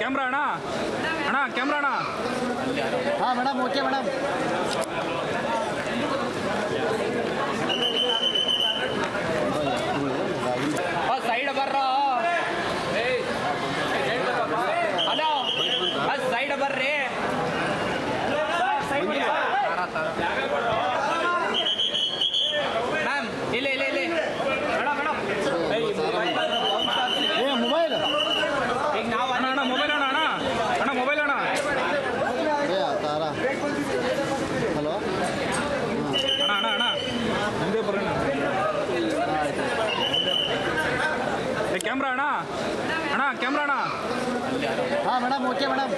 Camera ಅಣ್ಣ ಅಣ್ಣ camera ಅಣ್ಣ. ಹಾಂ ಮೇಡಮ್, ಓಕೆ ಮೇಡಮ್. ಸೈಡ್ ಬರ್ರೋ. ಹಲೋ, ಸೈಡ್ ಬರ್ರಿ. ಮ್ಯಾಮ್ ಇಲ್ಲಿ ಇಲ್ಲಿ ಇಲ್ಲಿ ಏ ಮೊಬೈಲ್ ಈಗ ನಾವು ಅಣ್ಣ ಅಣ್ಣ ಮೊಬೈಲ್ ಅಣ್ಣ ಅಣ್ಣ ಅಣ್ಣ ಮೊಬೈಲ್ ಅಣ್ಣ. ಏ ತಾರಾ. ಹಲೋ ಅಣ್ಣ ಅಣ್ಣ ಅಣ್ಣ ಮುಂದೆ ಬರೋಣ. ಕ್ಯಾಮ್ರಾ ಅಣ್ಣ ಅಣ್ಣ ಕ್ಯಾಮ್ರಾ ಅಣ್ಣ. ಹಾಂ ಮೇಡಮ್, ಓಕೆ ಮೇಡಮ್.